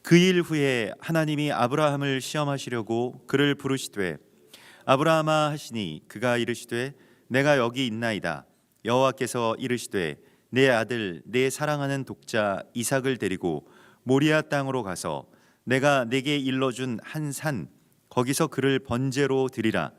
그 일 후에 하나님이 아브라함을 시험하시려고 그를 부르시되 아브라함아 하시니 그가 이르시되 내가 여기 있나이다. 여호와께서 이르시되 내 아들 내 사랑하는 독자 이삭을 데리고 모리아 땅으로 가서 내가 내게 일러준 한 산 거기서 그를 번제로 드리라.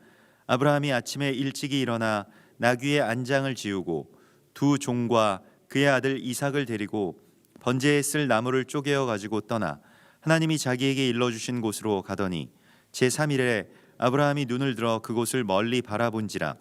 아브라함이 아침에 일찍이 일어나 나귀의 안장을 지우고 두 종과 그의 아들 이삭을 데리고 번제에 쓸 나무를 쪼개어 가지고 떠나 하나님이 자기에게 일러주신 곳으로 가더니 제3일에 아브라함이 눈을 들어 그곳을 멀리 바라본지라.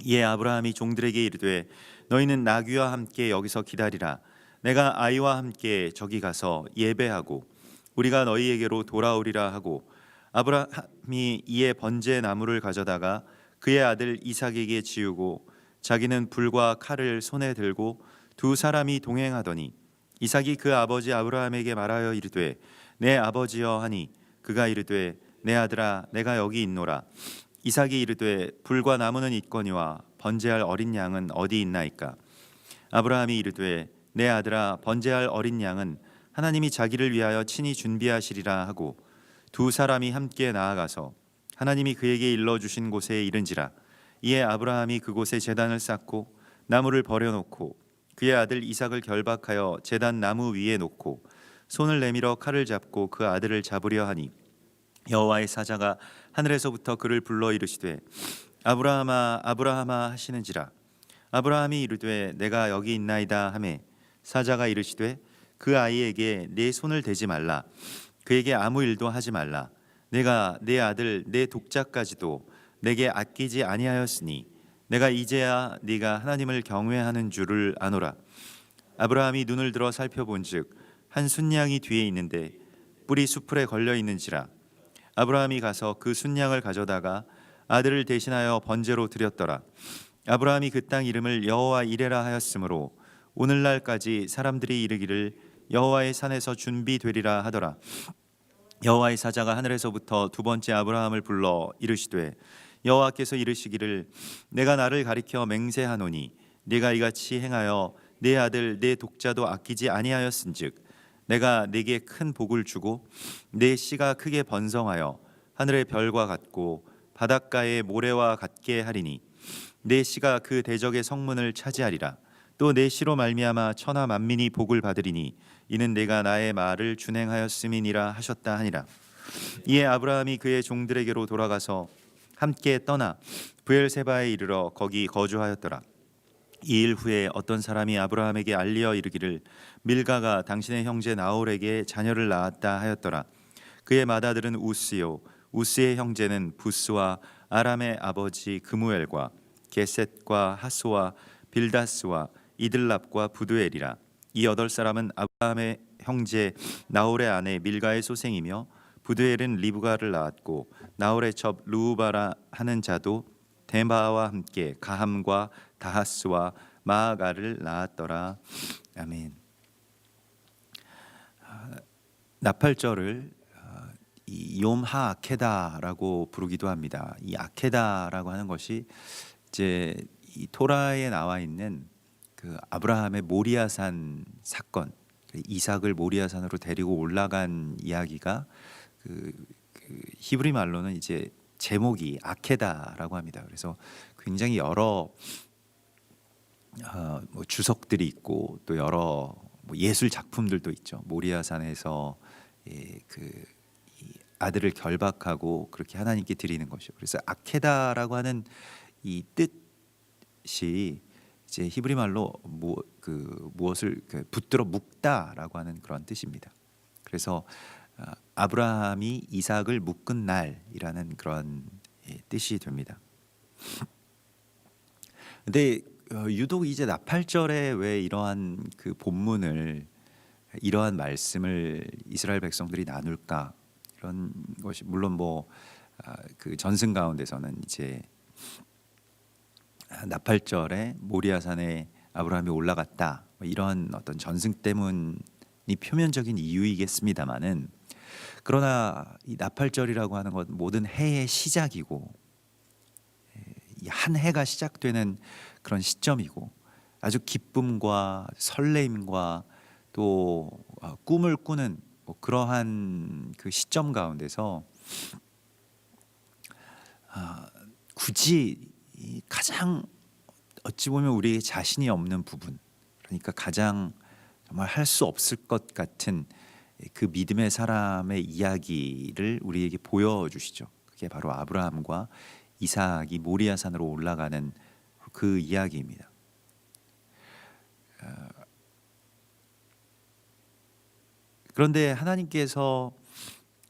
이에 아브라함이 종들에게 이르되 너희는 나귀와 함께 여기서 기다리라. 내가 아이와 함께 저기 가서 예배하고 우리가 너희에게로 돌아오리라 하고 아브라함이 이에 번제 나무를 가져다가 그의 아들 이삭에게 지우고 자기는 불과 칼을 손에 들고 두 사람이 동행하더니 이삭이 그 아버지 아브라함에게 말하여 이르되 내 아버지여 하니 그가 이르되 내 아들아 내가 여기 있노라. 이삭이 이르되 불과 나무는 있거니와 번제할 어린 양은 어디 있나이까. 아브라함이 이르되 내 아들아 번제할 어린 양은 하나님이 자기를 위하여 친히 준비하시리라 하고 두 사람이 함께 나아가서 하나님이 그에게 일러주신 곳에 이른지라. 이에 아브라함이 그곳에 제단을 쌓고 나무를 버려놓고 그의 아들 이삭을 결박하여 제단 나무 위에 놓고 손을 내밀어 칼을 잡고 그 아들을 잡으려 하니 여호와의 사자가 하늘에서부터 그를 불러 이르시되 아브라함아 아브라함아 하시는지라. 아브라함이 이르되 내가 여기 있나이다 하매 사자가 이르시되 그 아이에게 내 손을 대지 말라. 그에게 아무 일도 하지 말라. 내가 내 아들 내 독자까지도 내게 아끼지 아니하였으니 내가 이제야 네가 하나님을 경외하는 줄을 아노라. 아브라함이 눈을 들어 살펴본즉 한 순양이 뒤에 있는데 뿔이 수풀에 걸려 있는지라. 아브라함이 가서 그 순양을 가져다가 아들을 대신하여 번제로 드렸더라. 아브라함이 그 땅 이름을 여호와 이레라 하였으므로 오늘날까지 사람들이 이르기를 여호와의 산에서 준비되리라 하더라. 여호와의 사자가 하늘에서부터 두 번째 아브라함을 불러 이르시되 여호와께서 이르시기를 내가 나를 가리켜 맹세하노니 네가 이같이 행하여 내 아들 내 독자도 아끼지 아니하였은즉 내가 네게 큰 복을 주고 내 씨가 크게 번성하여 하늘의 별과 같고 바닷가의 모래와 같게 하리니 내 씨가 그 대적의 성문을 차지하리라. 또 내 씨로 말미암아 천하 만민이 복을 받으리니 이는 내가 나의 말을 준행하였음이니라 하셨다 하니라. 이에 아브라함이 그의 종들에게로 돌아가서 함께 떠나 브엘세바에 이르러 거기 거주하였더라. 이 일 후에 어떤 사람이 아브라함에게 알리어 이르기를 밀가가 당신의 형제 나홀에게 자녀를 낳았다 하였더라. 그의 맏아들은 우스요 우스의 형제는 부스와 아람의 아버지 그무엘과 게셋과 하스와 빌다스와 이들랍과 부두엘이라. 이 8사람은 아브라함의 형제 나홀의 아내 밀가의 소생이며 부두엘은 리브가를 낳았고 나홀의 첩 루우바라 하는 자도 데마와 함께 가함과 다하스와 마아가를 낳았더라. 아멘. 나팔절을 욤하 아케다라고 부르기도 합니다. 이 아케다라고 하는 것이 이제 이 토라에 나와 있는 그 아브라함의 모리아산 사건, 이삭을 모리아산으로 데리고 올라간 이야기가 그 히브리 말로는 이제 제목이 아케다라고 합니다. 그래서 굉장히 여러 뭐 주석들이 있고 또 여러 뭐 예술 작품들도 있죠. 모리아산에서 이 아들을 결박하고 그렇게 하나님께 드리는 것이요. 그래서 아케다라고 하는 이 뜻이 이제 히브리 말로 무엇을 붙들어 묶다라고 하는 그런 뜻입니다. 그래서 아브라함이 이삭을 묶은 날이라는 그런 뜻이 됩니다. 근데 유독 이제 나팔절에 왜 이러한 그 본문을 이러한 말씀을 이스라엘 백성들이 나눌까? 이런 것이 물론 그 전승 가운데서는 이제 나팔절에 모리아산에 아브라함이 올라갔다 이런 어떤 전승 때문이 표면적인 이유이겠습니다만은 그러나 이 나팔절이라고 하는 것 모든 해의 시작이고 한 해가 시작되는 그런 시점이고 아주 기쁨과 설레임과 또 꿈을 꾸는 뭐 그러한 그 시점 가운데서 굳이 이 가장 어찌 보면 우리 자신이 없는 부분, 그러니까 가장 정말 할 수 없을 것 같은 그 믿음의 사람의 이야기를 우리에게 보여주시죠. 그게 바로 아브라함과 이삭이 모리아 산으로 올라가는 그 이야기입니다. 그런데 하나님께서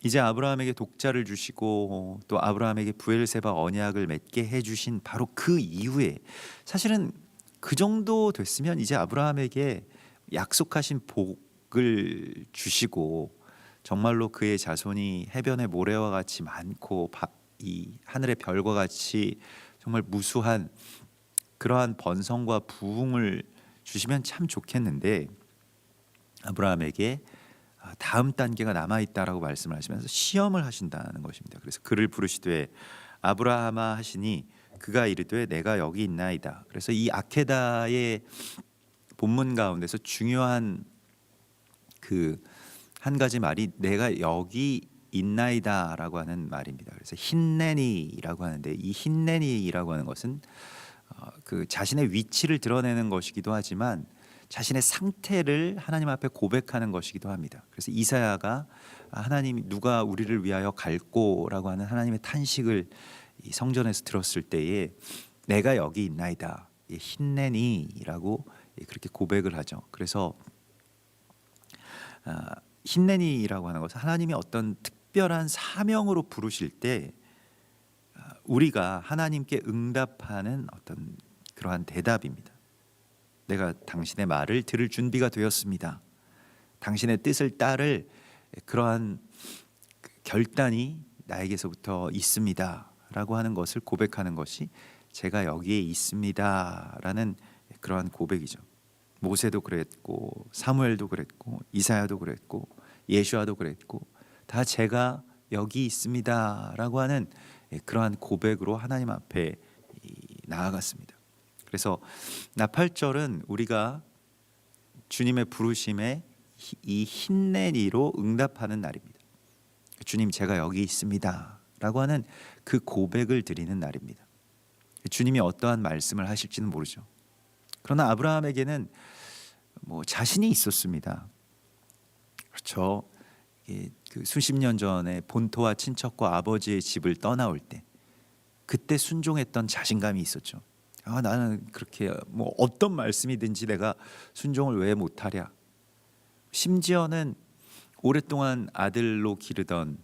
이제 아브라함에게 독자를 주시고 또 아브라함에게 브엘세바 언약을 맺게 해주신 바로 그 이후에, 사실은 그 정도 됐으면 이제 아브라함에게 약속하신 복을 주시고 정말로 그의 자손이 해변의 모래와 같이 많고 이 하늘의 별과 같이 정말 무수한 그러한 번성과 부흥을 주시면 참 좋겠는데, 아브라함에게 다음 단계가 남아있다라고 말씀을 하시면서 시험을 하신다는 것입니다. 그래서 그를 부르시되 아브라함아 하시니 그가 이르되 내가 여기 있나이다. 그래서 이 아케다의 본문 가운데서 중요한 그 한 가지 말이 내가 여기 있나이다라고 하는 말입니다. 그래서 힌내니라고 하는데, 이 힌내니라고 하는 것은 그 자신의 위치를 드러내는 것이기도 하지만 자신의 상태를 하나님 앞에 고백하는 것이기도 합니다. 그래서 이사야가 하나님 누가 우리를 위하여 갈꼬라고 하는 하나님의 탄식을 이 성전에서 들었을 때에 내가 여기 있나이다, 힌내니라고 그렇게 고백을 하죠. 그래서 힌내니라고 하는 것은 하나님이 어떤 특별한 사명으로 부르실 때 우리가 하나님께 응답하는 어떤 그러한 대답입니다. 내가 당신의 말을 들을 준비가 되었습니다. 당신의 뜻을 따를 그러한 결단이 나에게서부터 있습니다 라고 하는 것을 고백하는 것이 제가 여기에 있습니다 라는 그러한 고백이죠. 모세도 그랬고 사무엘도 그랬고 이사야도 그랬고 예수아도 그랬고 다 제가 여기 있습니다 라고 하는 그러한 고백으로 하나님 앞에 나아갔습니다. 그래서 나팔절은 우리가 주님의 부르심에 이 힌내니로 응답하는 날입니다. 주님 제가 여기 있습니다 라고 하는 그 고백을 드리는 날입니다. 주님이 어떠한 말씀을 하실지는 모르죠. 그러나 아브라함에게는 뭐 자신이 있었습니다. 그렇죠. 그 수십 년 전에 본토와 친척과 아버지의 집을 떠나올 때 그때 순종했던 자신감이 있었죠. 나는 그렇게 뭐 어떤 말씀이든지 내가 순종을 왜 못하랴. 심지어는 오랫동안 아들로 기르던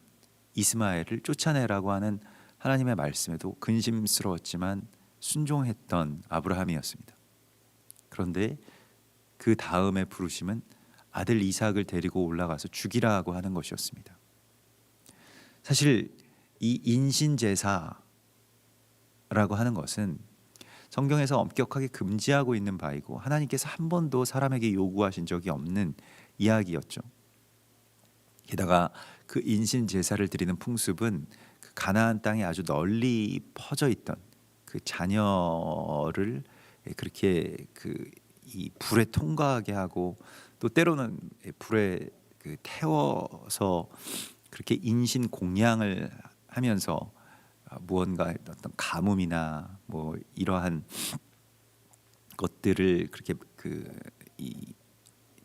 이스마엘을 쫓아내라고 하는 하나님의 말씀에도 근심스러웠지만 순종했던 아브라함이었습니다. 그런데 그 다음에 부르심은 아들 이삭을 데리고 올라가서 죽이라고 하는 것이었습니다. 사실 이 인신제사라고 하는 것은 성경에서 엄격하게 금지하고 있는 바이고 하나님께서 한 번도 사람에게 요구하신 적이 없는 이야기였죠. 게다가 그 인신 제사를 드리는 풍습은 그 가나안 땅에 아주 널리 퍼져 있던 그 자녀를 그렇게 이 불에 통과하게 하고 또 때로는 불에 태워서 그렇게 인신 공양을 하면서 무언가 어떤 가뭄이나 뭐 이러한 것들을 그렇게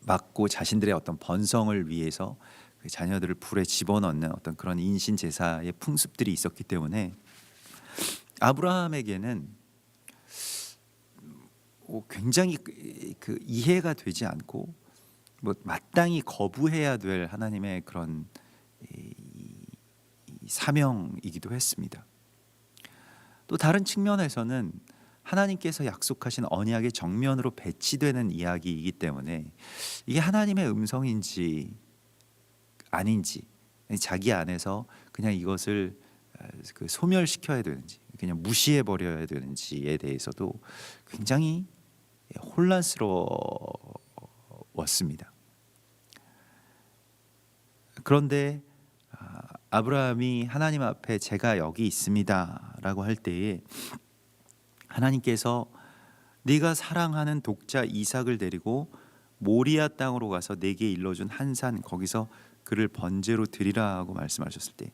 막고 자신들의 어떤 번성을 위해서 그 자녀들을 불에 집어넣는 어떤 그런 인신 제사의 풍습들이 있었기 때문에 아브라함에게는 굉장히 그 이해가 되지 않고 뭐 마땅히 거부해야 될 하나님의 그런 사명이기도 했습니다. 또 다른 측면에서는 하나님께서 약속하신 언약의 정면으로 배치되는 이야기이기 때문에 이게 하나님의 음성인지 아닌지, 자기 안에서 그냥 이것을 소멸시켜야 되는지 그냥 무시해 버려야 되는지에 대해서도 굉장히 혼란스러웠습니다. 그런데 아브라함이 하나님 앞에 제가 여기 있습니다 라고 할 때에 하나님께서 네가 사랑하는 독자 이삭을 데리고 모리아 땅으로 가서 내게 일러준 한 산 거기서 그를 번제로 드리라고 말씀하셨을 때,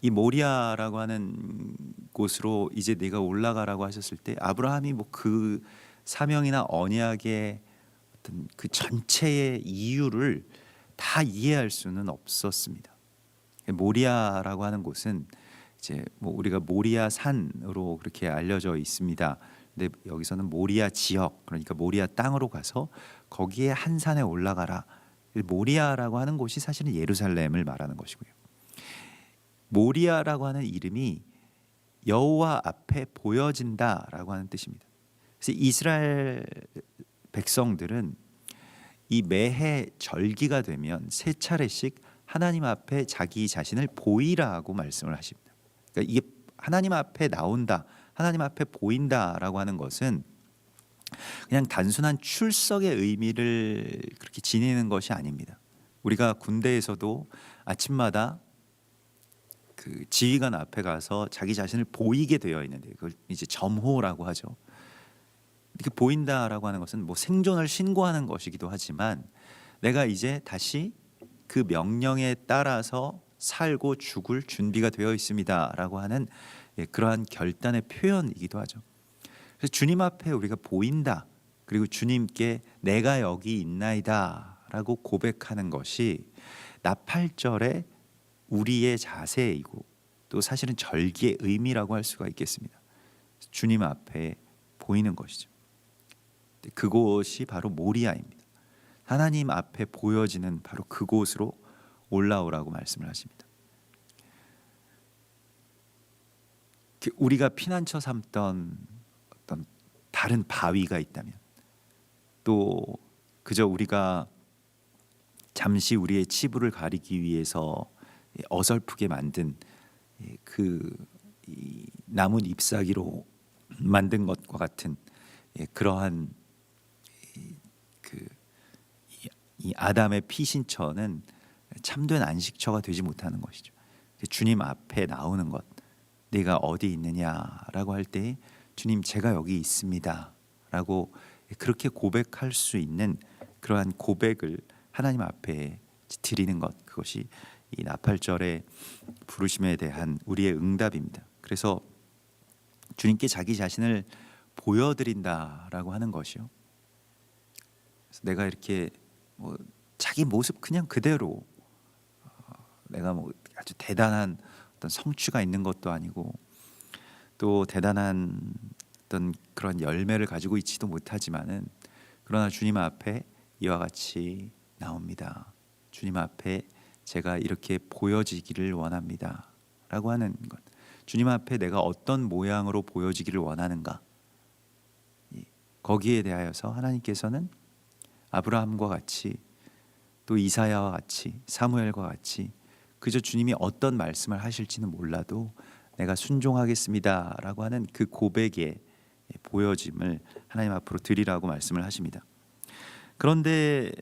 이 모리아라고 하는 곳으로 이제 네가 올라가라고 하셨을 때 아브라함이 뭐 그 사명이나 언약의 어떤 그 전체의 이유를 다 이해할 수는 없었습니다. 모리아라고 하는 곳은 이제 뭐 우리가 모리아 산으로 그렇게 알려져 있습니다. 근데 여기서는 모리아 지역, 그러니까 모리아 땅으로 가서 거기에 한 산에 올라가라. 모리아라고 하는 곳이 사실은 예루살렘을 말하는 것이고요. 모리아라고 하는 이름이 여호와 앞에 보여진다라고 하는 뜻입니다. 그래서 이스라엘 백성들은 이 매해 절기가 되면 세 차례씩 하나님 앞에 자기 자신을 보이라고 말씀을 하십니다. 그러니까 이게 하나님 앞에 나온다, 하나님 앞에 보인다라고 하는 것은 그냥 단순한 출석의 의미를 그렇게 지니는 것이 아닙니다. 우리가 군대에서도 아침마다 그 지휘관 앞에 가서 자기 자신을 보이게 되어 있는데 그걸 이제 점호라고 하죠. 이렇게 보인다라고 하는 것은 뭐 생존을 신고하는 것이기도 하지만 내가 이제 다시 그 명령에 따라서 살고 죽을 준비가 되어 있습니다라고 하는 그러한 결단의 표현이기도 하죠. 그래서 주님 앞에 우리가 보인다, 그리고 주님께 내가 여기 있나이다라고 고백하는 것이 나팔절의 우리의 자세이고 또 사실은 절기의 의미라고 할 수가 있겠습니다. 주님 앞에 보이는 것이죠. 그곳이 바로 모리아입니다. 하나님 앞에 보여지는 바로 그곳으로 올라오라고 말씀을 하십니다. 우리가 피난처 삼던 어떤 다른 바위가 있다면, 또 그저 우리가 잠시 우리의 치부를 가리기 위해서 어설프게 만든 그 나뭇 잎사귀로 만든 것과 같은 그러한 이 아담의 피신처는 참된 안식처가 되지 못하는 것이죠. 주님 앞에 나오는 것, 네가 어디 있느냐라고 할 때 주님 제가 여기 있습니다라고 그렇게 고백할 수 있는 그러한 고백을 하나님 앞에 드리는 것, 그것이 이 나팔절의 부르심에 대한 우리의 응답입니다. 그래서 주님께 자기 자신을 보여드린다라고 하는 것이요. 그래서 내가 이렇게 뭐 자기 모습 그냥 그대로 내가 뭐 아주 대단한 어떤 성취가 있는 것도 아니고 또 대단한 어떤 그런 열매를 가지고 있지도 못하지만은 그러나 주님 앞에 이와 같이 나옵니다. 주님 앞에 제가 이렇게 보여지기를 원합니다. 라고 하는 것. 주님 앞에 내가 어떤 모양으로 보여지기를 원하는가. 거기에 대하여서 하나님께서는 아브라함과 같이 또 이사야와 같이 사무엘과 같이 그저 주님이 어떤 말씀을 하실지는 몰라도 내가 순종하겠습니다 라고 하는 그 고백의 보여짐을 하나님 앞으로 드리라고 말씀을 하십니다. 그런데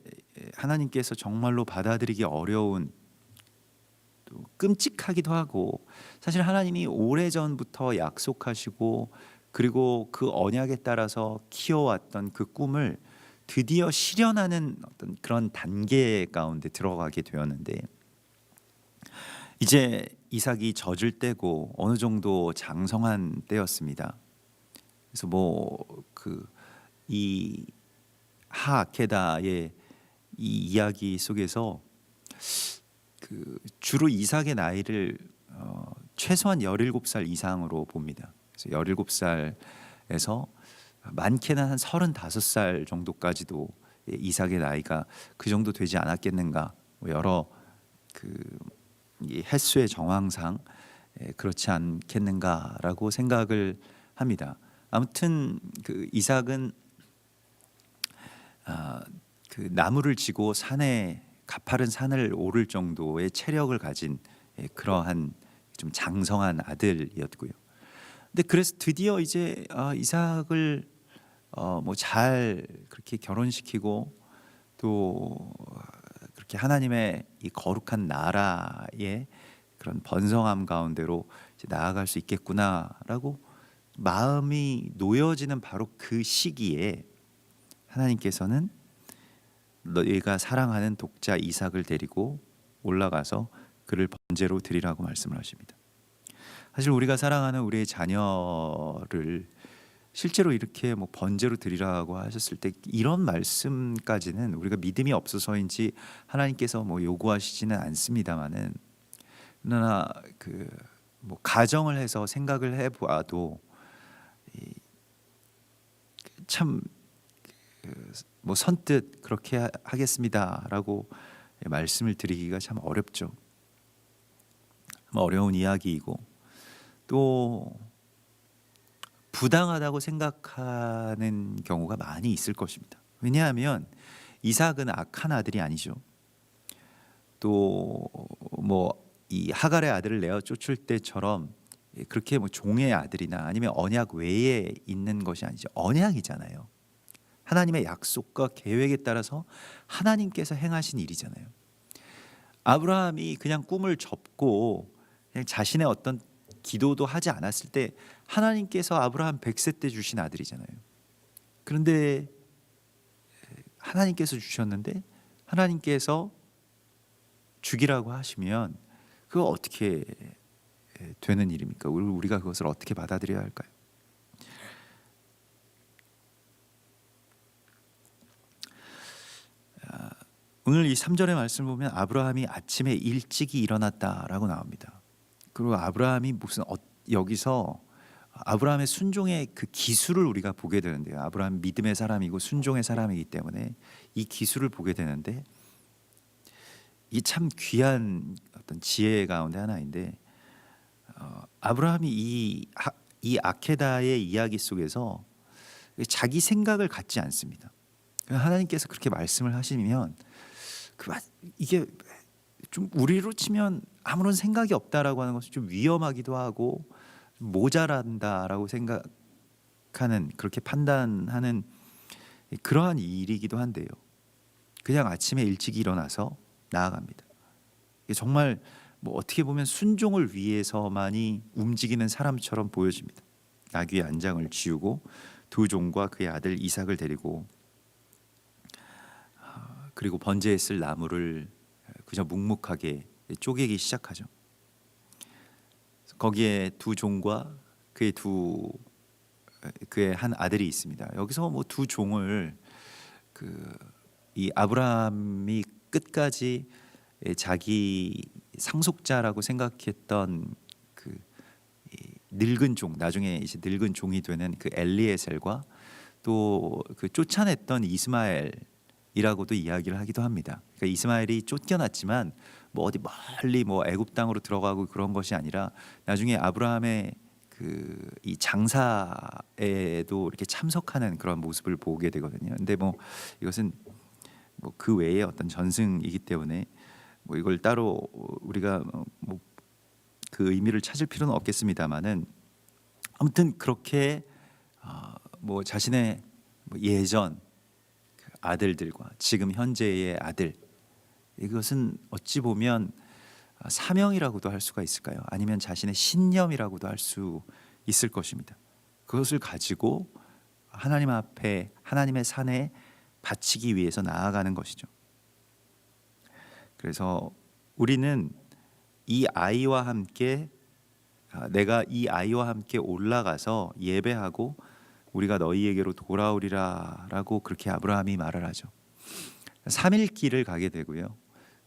하나님께서 정말로 받아들이기 어려운, 또 끔찍하기도 하고, 사실 하나님이 오래전부터 약속하시고 그리고 그 언약에 따라서 키워왔던 그 꿈을 드디어 실현하는 어떤 그런 단계 가운데 들어가게 되었는데, 이제 이삭이 젖을 때고 어느 정도 장성한 때였습니다. 그래서 뭐 이 하아케다의 이 이야기 속에서 주로 이삭의 나이를 최소한 17살 이상으로 봅니다. 그래서 17살에서 많게는 한 35살 정도까지도 이삭의 나이가 그 정도 되지 않았겠는가. 여러 이 횟수의 정황상 그렇지 않겠는가라고 생각을 합니다. 아무튼 그 이삭은 그 나무를 지고 산에 가파른 산을 오를 정도의 체력을 가진 그러한 좀 장성한 아들이었고요. 근데 그래서 드디어 이제 이삭을 뭐 잘 그렇게 결혼시키고 또 그렇게 하나님의 이 거룩한 나라의 그런 번성함 가운데로 이제 나아갈 수 있겠구나라고 마음이 놓여지는 바로 그 시기에 하나님께서는 너희가 사랑하는 독자 이삭을 데리고 올라가서 그를 번제로 드리라고 말씀을 하십니다. 사실 우리가 사랑하는 우리의 자녀를 실제로 이렇게 뭐 번제로 드리라고 하셨을 때 이런 말씀까지는 우리가 믿음이 없어서인지 하나님께서 뭐 요구하시지는 않습니다만은, 그러나 그 뭐 가정을 해서 생각을 해보아도 참 뭐 선뜻 그렇게 하겠습니다라고 말씀을 드리기가 참 어렵죠. 어려운 이야기이고 또 부당하다고 생각하는 경우가 많이 있을 것입니다. 왜냐하면 이삭은 악한 아들이 아니죠. 또 뭐 이 하갈의 아들을 내어 쫓을 때처럼 그렇게 뭐 종의 아들이나 아니면 언약 외에 있는 것이 아니죠. 언약이잖아요. 하나님의 약속과 계획에 따라서 하나님께서 행하신 일이잖아요. 아브라함이 그냥 꿈을 접고 그냥 자신의 어떤 기도도 하지 않았을 때 하나님께서 아브라함 100세 때 주신 아들이잖아요. 그런데 하나님께서 주셨는데 하나님께서 죽이라고 하시면 그거 어떻게 되는 일입니까? 우리가 그것을 어떻게 받아들여야 할까요? 오늘 이 3절의 말씀을 보면 아브라함이 아침에 일찍이 일어났다라고 나옵니다. 그리고 아브라함이 여기서 아브라함의 순종의 그 기술을 우리가 보게 되는데요. 아브라함 믿음의 사람이고 순종의 사람이기 때문에 이 기술을 보게 되는데, 이 참 귀한 어떤 지혜 가운데 하나인데, 아브라함이 이 아케다의 이야기 속에서 자기 생각을 갖지 않습니다. 하나님께서 그렇게 말씀을 하시면 이게 좀 우리로 치면 아무런 생각이 없다라고 하는 것은 좀 위험하기도 하고 모자란다라고 생각하는, 그렇게 판단하는 그러한 일이기도 한데요. 그냥 아침에 일찍 일어나서 나아갑니다. 이게 정말 뭐 어떻게 보면 순종을 위해서만이 움직이는 사람처럼 보여집니다. 나귀의 안장을 지우고 두 종과 그의 아들 이삭을 데리고 그리고 번제에 쓸 나무를 그저 묵묵하게 쪼개기 시작하죠. 거기에 두 종과 그의 한 아들이 있습니다. 여기서 뭐 두 종을 이 아브라함이 끝까지 자기 상속자라고 생각했던 그 늙은 종, 나중에 이제 늙은 종이 되는 그 엘리에셀과 또 그 쫓아냈던 이스마엘이라고도 이야기를 하기도 합니다. 그러니까 이스마엘이 쫓겨났지만 뭐 어디 멀리 뭐 애굽 땅으로 들어가고 그런 것이 아니라 나중에 아브라함의 이 장사에도 이렇게 참석하는 그런 모습을 보게 되거든요. 근데 뭐 이것은 뭐 그 외에 어떤 전승이기 때문에 뭐 이걸 따로 우리가 뭐 그 의미를 찾을 필요는 없겠습니다만은, 아무튼 그렇게 뭐 자신의 예전 그 아들들과 지금 현재의 아들, 이것은 어찌 보면 사명이라고도 할 수가 있을까요? 아니면 자신의 신념이라고도 할 수 있을 것입니다. 그것을 가지고 하나님 앞에, 하나님의 산에 바치기 위해서 나아가는 것이죠. 그래서 우리는 이 아이와 함께, 내가 이 아이와 함께 올라가서 예배하고 우리가 너희에게로 돌아오리라라고 그렇게 아브라함이 말을 하죠. 3일 길을 가게 되고요.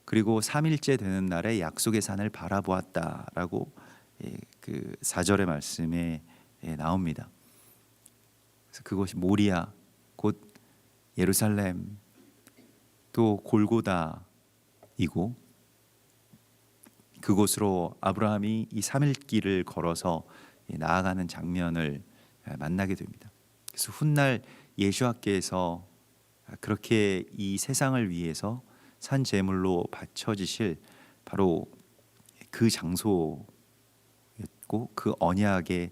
그리고 3일째 되는 날에 약속의 산을 바라보았다라고 그 4절의 말씀에 나옵니다. 그래서 그것이 모리아, 곧 예루살렘, 또 골고다이고, 그곳으로 아브라함이 이 3일 길을 걸어서 나아가는 장면을 만나게 됩니다. 그래서 훗날 예수께서 그렇게 이 세상을 위해서 산 제물로 바쳐지실 바로 그 장소였고, 그 언약의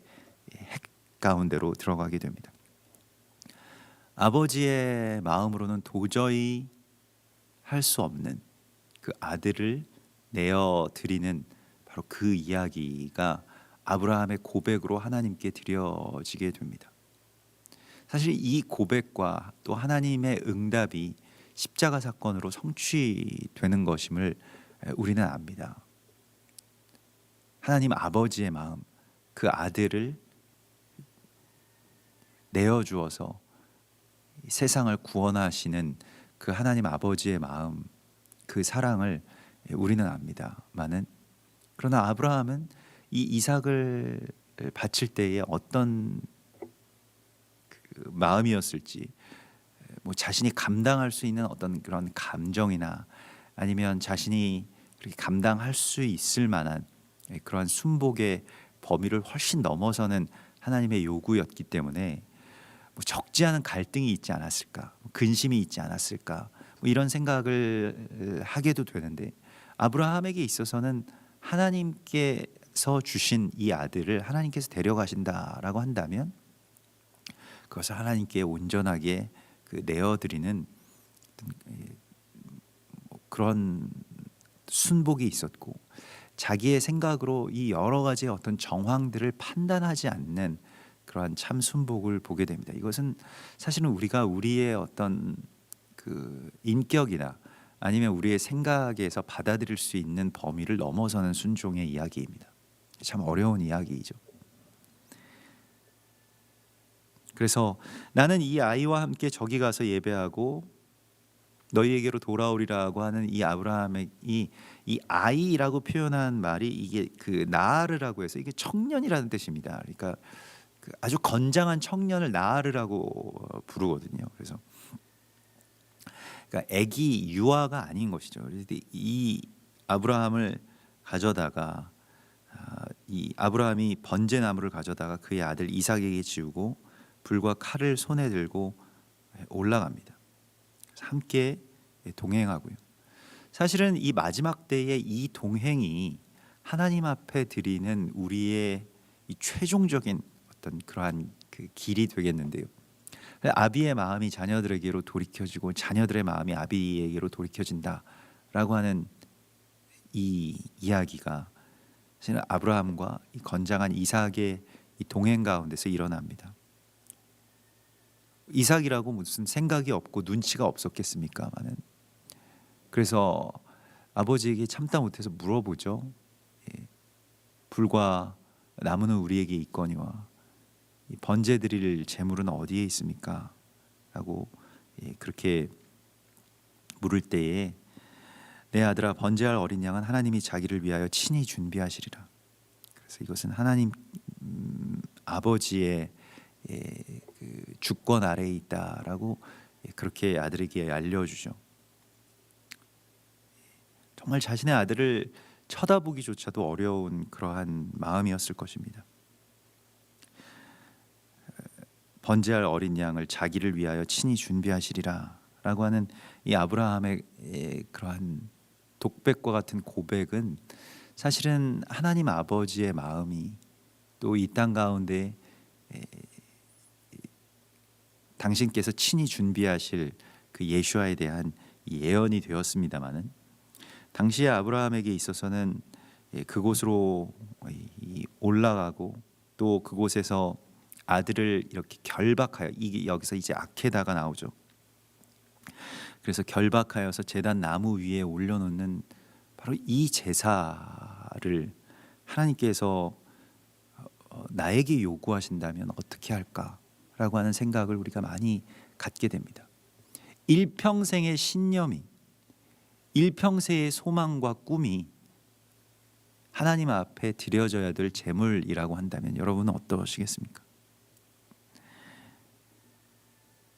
핵 가운데로 들어가게 됩니다. 아버지의 마음으로는 도저히 할 수 없는 그 아들을 내어 드리는 바로 그 이야기가 아브라함의 고백으로 하나님께 드려지게 됩니다. 사실 이 고백과 또 하나님의 응답이 십자가 사건으로 성취되는 것임을 우리는 압니다. 하나님 아버지의 마음, 그 아들을 내어주어서 세상을 구원하시는 그 하나님 아버지의 마음, 그 사랑을 우리는 압니다만은, 그러나 아브라함은 이 이삭을 바칠 때에 어떤 그 마음이었을지, 뭐 자신이 감당할 수 있는 어떤 그런 감정이나 아니면 자신이 그렇게 감당할 수 있을 만한 그러한 순복의 범위를 훨씬 넘어서는 하나님의 요구였기 때문에 뭐 적지 않은 갈등이 있지 않았을까, 근심이 있지 않았을까, 뭐 이런 생각을 하게도 되는데, 아브라함에게 있어서는 하나님께서 주신 이 아들을 하나님께서 데려가신다라고 한다면 그것을 하나님께 온전하게 그 내어드리는 그런 순복이 있었고, 자기의 생각으로 이 여러 가지의 어떤 정황들을 판단하지 않는 그러한 참 순복을 보게 됩니다. 이것은 사실은 우리가 우리의 어떤 그 인격이나 아니면 우리의 생각에서 받아들일 수 있는 범위를 넘어서는 순종의 이야기입니다. 참 어려운 이야기이죠. 그래서 나는 이 아이와 함께 저기 가서 예배하고 너희에게로 돌아오리라고 하는 이 아브라함의 이 아이라고 표현한 말이 이게 그 나아르라고 해서 이게 청년이라는 뜻입니다. 그러니까 그 아주 건장한 청년을 나아르라고 부르거든요. 그래서 그러니까 아기 유아가 아닌 것이죠. 그래서 이 아브라함을 가져다가 이 아브라함이 번제나무를 가져다가 그의 아들 이삭에게 지우고 불과 칼을 손에 들고 올라갑니다. 함께 동행하고요. 사실은 이 마지막 때의 이 동행이 하나님 앞에 드리는 우리의 이 최종적인 어떤 그러한 그 길이 되겠는데요. 아비의 마음이 자녀들에게로 돌이켜지고 자녀들의 마음이 아비에게로 돌이켜진다라고 하는 이 이야기가 사실은 아브라함과 이 건장한 이삭의 이 동행 가운데서 일어납니다. 이삭이라고 무슨 생각이 없고 눈치가 없었겠습니까마는, 그래서 아버지에게 참다 못해서 물어보죠. 불과 나무는 우리에게 있거니와 번제 드릴 제물은 어디에 있습니까? 라고 그렇게 물을 때에 내 아들아, 번제할 어린 양은 하나님이 자기를 위하여 친히 준비하시리라. 그래서 이것은 하나님 아버지의 그 주권 아래에 있다라고 그렇게 아들에게 알려주죠. 정말 자신의 아들을 쳐다보기조차도 어려운 그러한 마음이었을 것입니다. 번제할 어린 양을 자기를 위하여 친히 준비하시리라라고 하는 이 아브라함의 그러한 독백과 같은 고백은 사실은 하나님 아버지의 마음이 또 이 땅 가운데 당신께서 친히 준비하실 그 예수아에 대한 예언이 되었습니다마는, 당시의 아브라함에게 있어서는 그곳으로 올라가고 또 그곳에서 아들을 이렇게 결박하여, 이게 여기서 이제 아케다가 나오죠. 그래서 결박하여서 제단 나무 위에 올려놓는 바로 이 제사를 하나님께서 나에게 요구하신다면 어떻게 할까라고 하는 생각을 우리가 많이 갖게 됩니다. 일평생의 신념이, 일평생의 소망과 꿈이 하나님 앞에 드려져야 될 제물이라고 한다면 여러분은 어떠시겠습니까?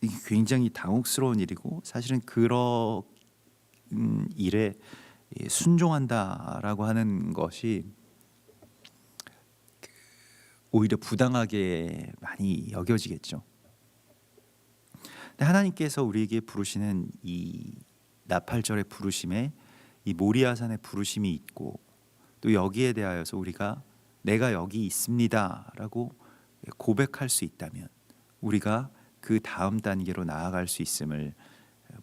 이게 굉장히 당혹스러운 일이고, 사실은 그런 일에 순종한다라고 하는 것이 오히려 부당하게 많이 여겨지겠죠. 근데 하나님께서 우리에게 부르시는 이 나팔절의 부르심에 이 모리아산의 부르심이 있고, 또 여기에 대하여서 우리가 내가 여기 있습니다라고 고백할 수 있다면 우리가 그 다음 단계로 나아갈 수 있음을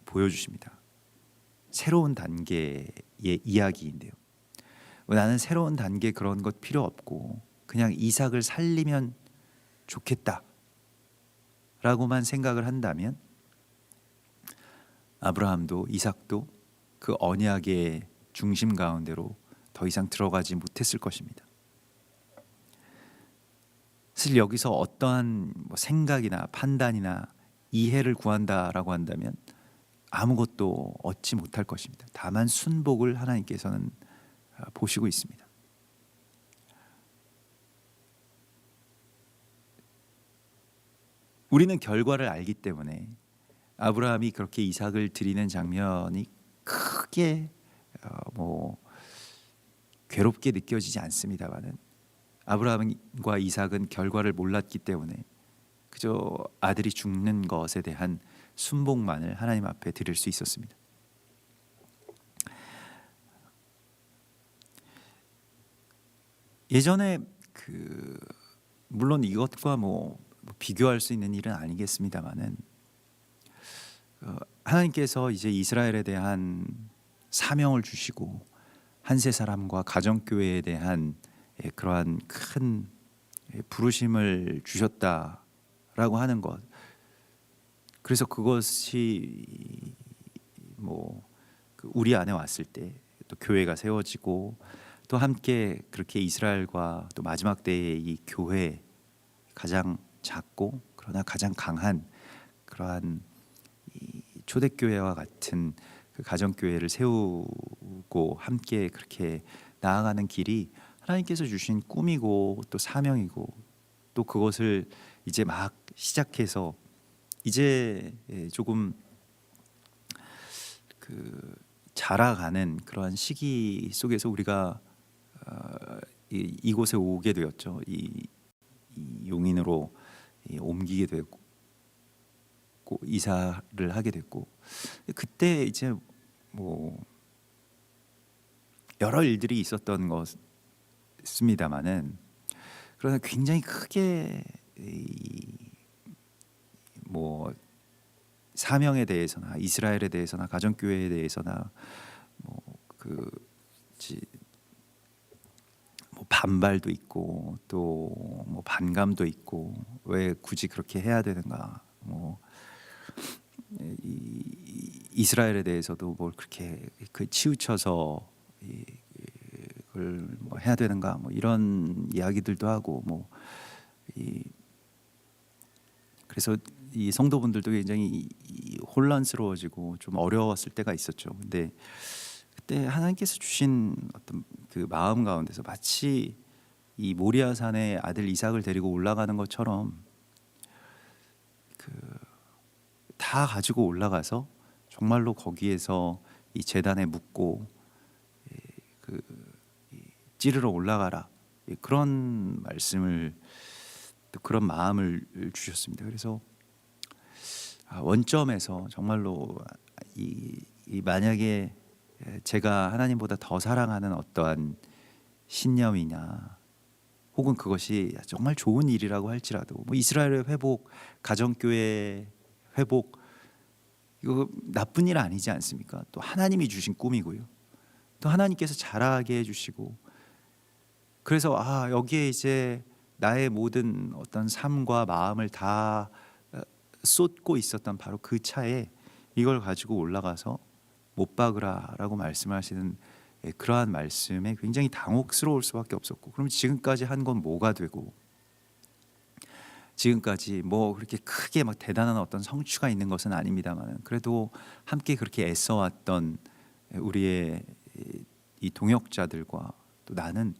보여주십니다. 새로운 단계의 이야기인데요. 나는 새로운 단계 그런 것 필요 없고 그냥 이삭을 살리면 좋겠다 라고만 생각을 한다면, 아브라함도 이삭도 그 언약의 중심 가운데로 더 이상 들어가지 못했을 것입니다. 사실 여기서 어떠한 생각이나 판단이나 이해를 구한다라고 한다면 아무것도 얻지 못할 것입니다. 다만 순복을 하나님께서는 보시고 있습니다. 우리는 결과를 알기 때문에 아브라함이 그렇게 이삭을 드리는 장면이 크게 괴롭게 느껴지지 않습니다만은 아브라함과 이삭은 결과를 몰랐기 때문에 그저 아들이 죽는 것에 대한 순복만을 하나님 앞에 드릴 수 있었습니다. 예전에 물론 이것과 비교할 수 있는 일은 아니겠습니다만은 하나님께서 이제 이스라엘에 대한 사명을 주시고 한세 사람과 가정교회에 대한 그러한 큰 부르심을 주셨다라고 하는 것, 그래서 그것이 우리 안에 왔을 때 또 교회가 세워지고 또 함께 그렇게 이스라엘과 또 마지막 때의 이 교회, 가장 작고 그러나 가장 강한 그러한 이 초대교회와 같은 그 가정교회를 세우고 함께 그렇게 나아가는 길이 하나님께서 주신 꿈이고 또 사명이고 또 그것을 이제 막 시작해서 이제 조금 자라가는 그러한 시기 속에서 우리가 이곳에 오게 되었죠. 이 용인으로 옮기게 됐고 이사를 하게 됐고, 그때 이제 여러 일들이 있었던 것입니다만은 그러나 굉장히 크게 사명에 대해서나 이스라엘에 대해서나 가정교회에 대해서나 반발도 있고 또 반감도 있고 왜 굳이 그렇게 해야 되는가, 이스라엘에 대해서도 뭘 그렇게 치우쳐서 그걸 해야 되는가 이런 이야기들도 하고 그래서 이 성도분들도 굉장히 혼란스러워지고 좀 어려웠을 때가 있었죠. 근데 그때 하나님께서 주신 어떤 그 마음 가운데서 마치 이 모리아산에 아들 이삭을 데리고 올라가는 것처럼 다 가지고 올라가서 정말로 거기에서 이 제단에 묻고 찌르러 올라가라, 그런 말씀을 또 그런 마음을 주셨습니다. 그래서 원점에서 정말로 만약에 제가 하나님보다 더 사랑하는 어떠한 신념이냐 혹은 그것이 정말 좋은 일이라고 할지라도 이스라엘의 회복, 가정교회 회복, 이거 나쁜 일 아니지 않습니까? 또 하나님이 주신 꿈이고요. 또 하나님께서 자라게 해주시고, 그래서 여기에 이제 나의 모든 어떤 삶과 마음을 다 쏟고 있었던 바로 그 차에 이걸 가지고 올라가서 못 박으라라고 말씀하시는 그러한 말씀에 굉장히 당혹스러울 수밖에 없었고, 그럼 지금까지 한 건 뭐가 되고, 지금까지 그렇게 크게 대단한 어떤 성취가 있는 것은 아닙니다만 그래도 함께 그렇게 애써왔던 우리의 이 동역자들과 또 나는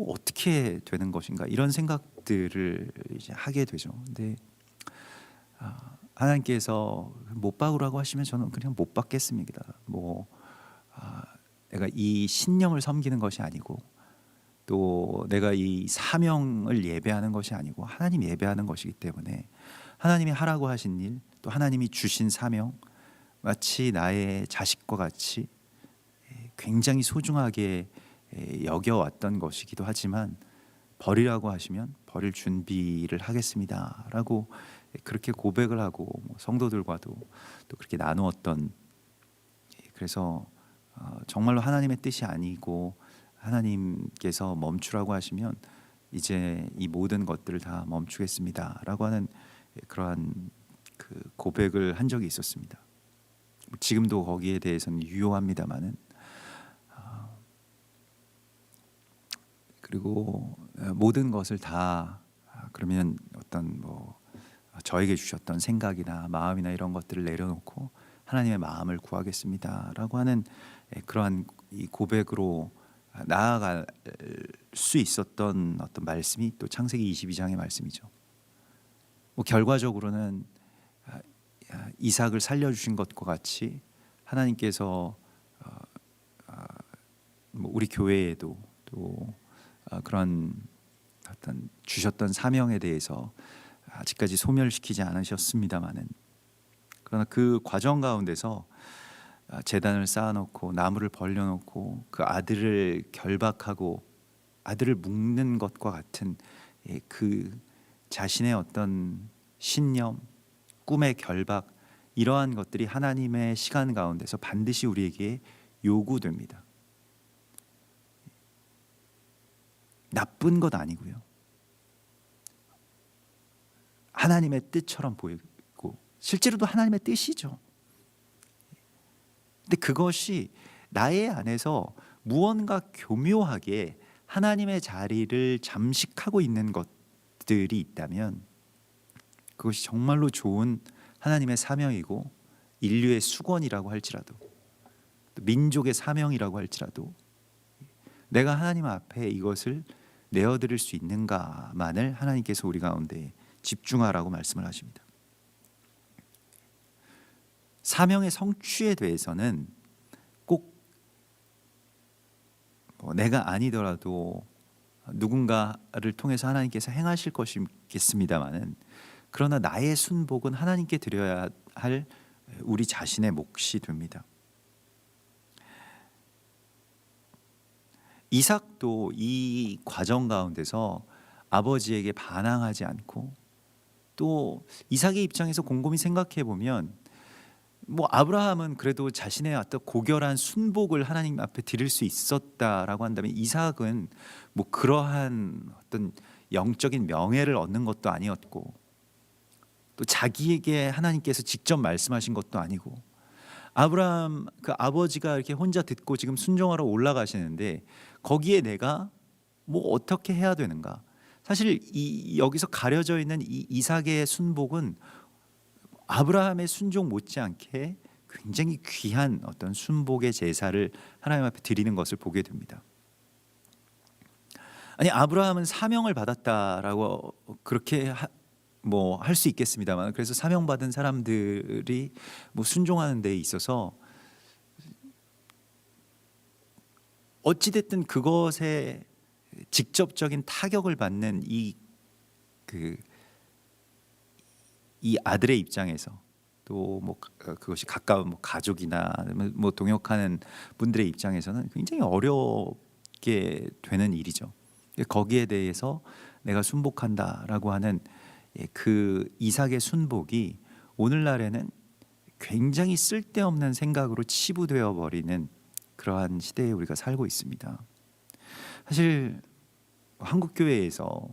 어떻게 되는 것인가, 이런 생각들을 이제 하게 되죠. 근데 하나님께서 못 박으라고 하시면 저는 그냥 못 박겠습니다. 내가 이 신념을 섬기는 것이 아니고 또 내가 이 사명을 예배하는 것이 아니고 하나님 예배하는 것이기 때문에 하나님이 하라고 하신 일, 또 하나님이 주신 사명, 마치 나의 자식과 같이 굉장히 소중하게 여겨왔던 것이기도 하지만 버리라고 하시면 버릴 준비를 하겠습니다라고 그렇게 고백을 하고 성도들과도 또 그렇게 나누었던, 그래서 정말로 하나님의 뜻이 아니고 하나님께서 멈추라고 하시면 이제 이 모든 것들을 다 멈추겠습니다라고 하는 그러한 그 고백을 한 적이 있었습니다. 지금도 거기에 대해서는 유효합니다만은 그리고 모든 것을 다 그러면 어떤 저에게 주셨던 생각이나 마음이나 이런 것들을 내려놓고 하나님의 마음을 구하겠습니다라고 하는 그러한 이 고백으로 나아갈 수 있었던 어떤 말씀이 또 창세기 22장의 말씀이죠. 결과적으로는 이삭을 살려주신 것과 같이 하나님께서 우리 교회에도 또 그런 어떤 주셨던 사명에 대해서 아직까지 소멸시키지 않으셨습니다마는, 그러나 그 과정 가운데서 제단을 쌓아놓고 나무를 벌려놓고 그 아들을 결박하고 아들을 묶는 것과 같은 그 자신의 어떤 신념, 꿈의 결박, 이러한 것들이 하나님의 시간 가운데서 반드시 우리에게 요구됩니다. 나쁜 것 아니고요. 하나님의 뜻처럼 보이고 실제로도 하나님의 뜻이죠. 근데 그것이 나의 안에서 무언가 교묘하게 하나님의 자리를 잠식하고 있는 것들이 있다면 그것이 정말로 좋은 하나님의 사명이고 인류의 수건이라고 할지라도, 또 민족의 사명이라고 할지라도 내가 하나님 앞에 이것을 내어드릴 수 있는가만을 하나님께서 우리 가운데 집중하라고 말씀을 하십니다. 사명의 성취에 대해서는 꼭 내가 아니더라도 누군가를 통해서 하나님께서 행하실 것이겠습니다마는, 그러나 나의 순복은 하나님께 드려야 할 우리 자신의 몫이 됩니다. 이삭도 이 과정 가운데서 아버지에게 반항하지 않고, 또 이삭의 입장에서 곰곰이 생각해 보면 아브라함은 그래도 자신의 어떤 고결한 순복을 하나님 앞에 드릴 수 있었다라고 한다면, 이삭은 그러한 어떤 영적인 명예를 얻는 것도 아니었고, 또 자기에게 하나님께서 직접 말씀하신 것도 아니고, 아브라함 그 아버지가 이렇게 혼자 듣고 지금 순종하러 올라가시는데 거기에 내가 어떻게 해야 되는가? 사실 여기서 가려져 있는 이 이삭의 순복은 아브라함의 순종 못지않게 굉장히 귀한 어떤 순복의 제사를 하나님 앞에 드리는 것을 보게 됩니다. 아니, 아브라함은 사명을 받았다라고 그렇게 할 수 있겠습니다만, 그래서 사명받은 사람들이 순종하는 데 있어서 어찌됐든 그것에 직접적인 타격을 받는 이 아들의 입장에서, 또 그것이 가까운 가족이나 동역하는 분들의 입장에서는 굉장히 어렵게 되는 일이죠. 거기에 대해서 내가 순복한다라고 하는 그 이삭의 순복이 오늘날에는 굉장히 쓸데없는 생각으로 치부되어 버리는 그러한 시대에 우리가 살고 있습니다. 사실 한국 교회에서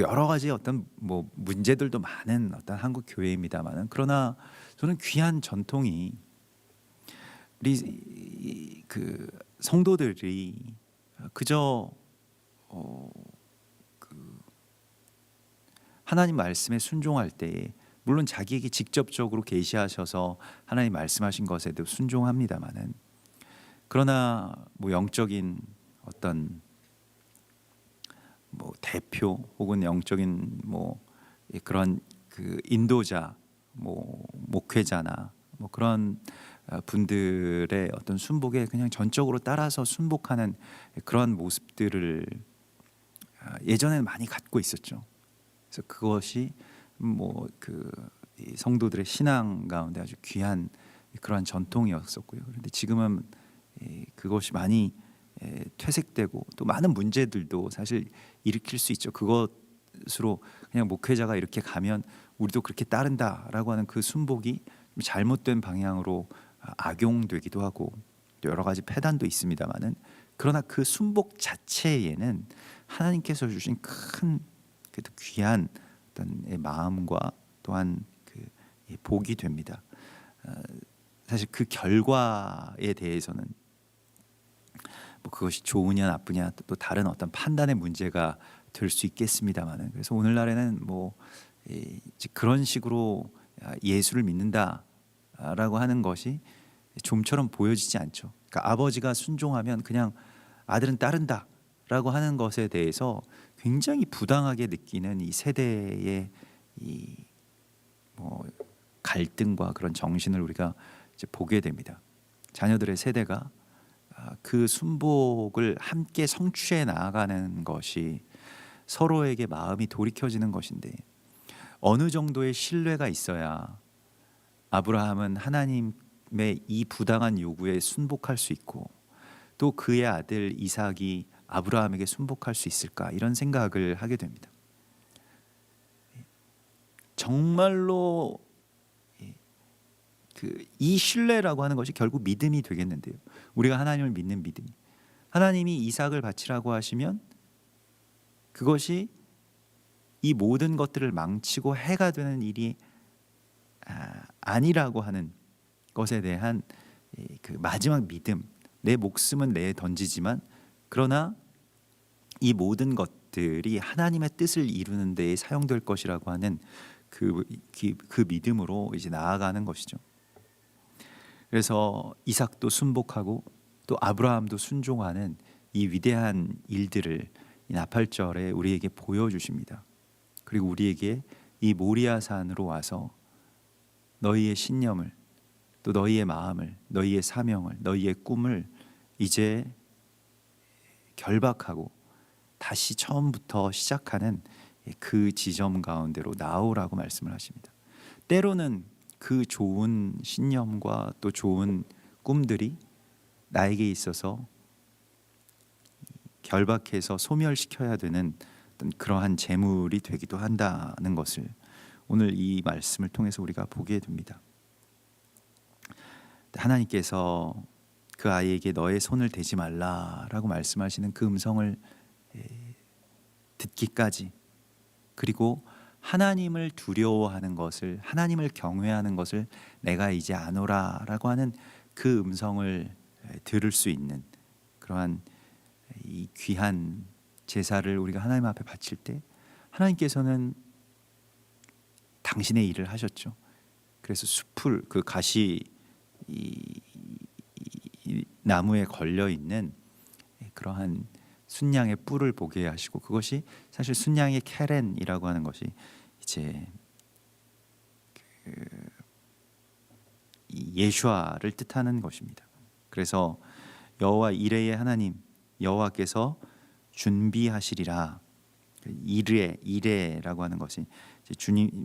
여러 가지 어떤 문제들도 많은 어떤 한국 교회입니다만은, 그러나 저는 귀한 전통이 우리 그 성도들이 그저 하나님 말씀에 순종할 때, 물론 자기에게 직접적으로 계시하셔서 하나님 말씀하신 것에도 순종합니다만은, 그러나 영적인 어떤 대표 혹은 영적인 그런 그 인도자, 목회자나 그런 분들의 어떤 순복에 그냥 전적으로 따라서 순복하는 그런 모습들을 예전에는 많이 갖고 있었죠. 그래서 그것이 이 성도들의 신앙 가운데 아주 귀한 그러한 전통이었었고요. 그런데 지금은 그것이 많이 퇴색되고, 또 많은 문제들도 사실 일으킬 수 있죠. 그것으로 그냥 목회자가 이렇게 가면 우리도 그렇게 따른다라고 하는 그 순복이 잘못된 방향으로 악용되기도 하고, 또 여러 가지 폐단도 있습니다만은, 그러나 그 순복 자체에는 하나님께서 주신 큰 그래도 귀한 어떤 마음과 또한 그 복이 됩니다. 사실 그 결과에 대해서는 뭐 그것이 좋으냐 나쁘냐 또 다른 어떤 판단의 문제가 될 수 있겠습니다만은, 그래서 오늘날에는 뭐 이제 그런 식으로 예수를 믿는다라고 하는 것이 좀처럼 보여지지 않죠. 그러니까 아버지가 순종하면 그냥 아들은 따른다라고 하는 것에 대해서 굉장히 부당하게 느끼는 이 세대의 이 뭐 갈등과 그런 정신을 우리가 이제 보게 됩니다. 자녀들의 세대가 그 순복을 함께 성취해 나아가는 것이 서로에게 마음이 돌이켜지는 것인데, 어느 정도의 신뢰가 있어야 아브라함은 하나님의 이 부당한 요구에 순복할 수 있고 또 그의 아들 이삭이 아브라함에게 순복할 수 있을까, 이런 생각을 하게 됩니다. 정말로 이 신뢰라고 하는 것이 결국 믿음이 되겠는데요. 우리가 하나님을 믿는 믿음이, 하나님이 이삭을 바치라고 하시면 그것이 이 모든 것들을 망치고 해가 되는 일이 아니라고 하는 것에 대한 그 마지막 믿음, 내 목숨은 내에 던지지만 그러나 이 모든 것들이 하나님의 뜻을 이루는 데에 사용될 것이라고 하는 그 믿음으로 이제 나아가는 것이죠. 그래서 이삭도 순복하고 또 아브라함도 순종하는 이 위대한 일들을 이 나팔절에 우리에게 보여주십니다. 그리고 우리에게 이 모리아산으로 와서 너희의 신념을, 또 너희의 마음을, 너희의 사명을, 너희의 꿈을 이제 결박하고 다시 처음부터 시작하는 그 지점 가운데로 나오라고 말씀을 하십니다. 때로는 그 좋은 신념과 또 좋은 꿈들이 나에게 있어서 결박해서 소멸시켜야 되는 어떤 그러한 재물이 되기도 한다는 것을 오늘 이 말씀을 통해서 우리가 보게 됩니다. 하나님께서 그 아이에게 너의 손을 대지 말라라고 말씀하시는 그 음성을 듣기까지, 그리고 하나님을 두려워하는 것을, 하나님을 경외하는 것을 내가 이제 아노라라고 하는 그 음성을 들을 수 있는 그러한 이 귀한 제사를 우리가 하나님 앞에 바칠 때 하나님께서는 당신의 일을 하셨죠. 그래서 숲을, 그 가시 이 나무에 걸려 있는 그러한 순양의 뿔을 보게 하시고, 그것이 사실 순양의 케렌이라고 하는 것이 이제 예슈아를 뜻하는 것입니다. 그래서 여호와 이레의 하나님 여호와께서 준비하시리라. 이레라고 하는 것이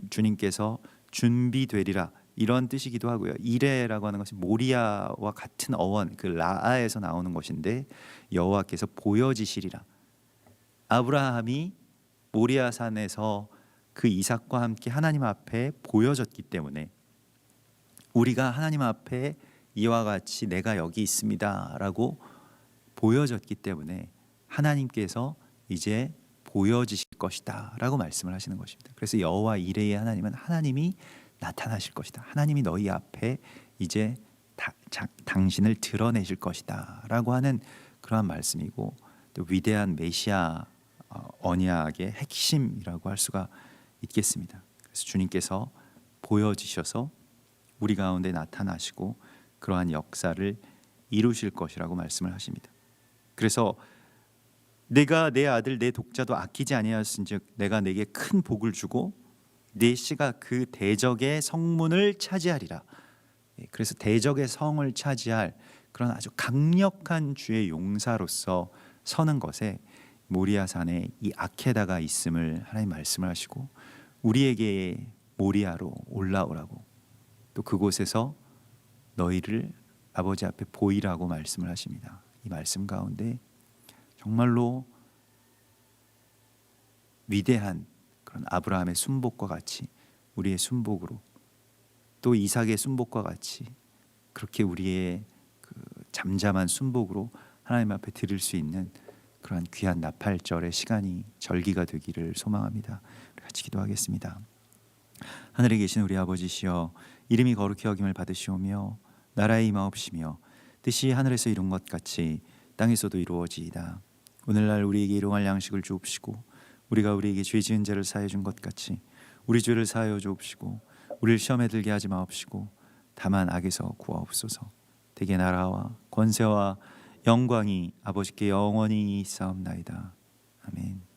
주님께서 준비되리라, 이런 뜻이기도 하고요. 이레라고 하는 것이 모리아와 같은 어원, 그 라아에서 나오는 것인데 여호와께서 보여지시리라. 아브라함이 모리아 산에서 그 이삭과 함께 하나님 앞에 보여졌기 때문에 우리가 하나님 앞에 이와 같이 내가 여기 있습니다라고 보여졌기 때문에 하나님께서 이제 보여지실 것이다라고 말씀을 하시는 것입니다. 그래서 여호와 이레의 하나님은 하나님이 나타나실 것이다, 하나님이 너희 앞에 이제 당신을 드러내실 것이다라고 하는 그러한 말씀이고, 또 위대한 메시아 언약의 핵심이라고 할 수가 있겠습니다. 그래서 주님께서 보여지셔서 우리 가운데 나타나시고 그러한 역사를 이루실 것이라고 말씀을 하십니다. 그래서 내가 내 아들 내 독자도 아끼지 아니하였은즉 내가 내게 큰 복을 주고 내 씨가 그 대적의 성문을 차지하리라. 그래서 대적의 성을 차지할 그런 아주 강력한 주의 용사로서 서는 것에 모리아산에 이 아케다가 있음을 하나님 말씀을 하시고, 우리에게 모리아로 올라오라고, 또 그곳에서 너희를 아버지 앞에 보이라고 말씀을 하십니다. 이 말씀 가운데 정말로 위대한 그런 아브라함의 순복과 같이 우리의 순복으로, 또 이삭의 순복과 같이 그렇게 우리의 그 잠잠한 순복으로 하나님 앞에 드릴 수 있는 그러한 귀한 나팔절의 시간이, 절기가 되기를 소망합니다. 우리 같이 기도하겠습니다. 하늘에 계신 우리 아버지시여, 이름이 거룩히 여김을 받으시오며 나라의 임하옵시며 뜻이 하늘에서 이룬 것 같이 땅에서도 이루어지이다. 오늘날 우리에게 일용할 양식을 주옵시고 우리가 우리에게 죄 지은 자를 사하여 준 것 같이 우리 죄를 사하여 주옵시고 우리를 시험에 들게 하지 마옵시고 다만 악에서 구하옵소서. 대개 나라와 권세와 영광이 아버지께 영원히 있사옵나이다. 아멘.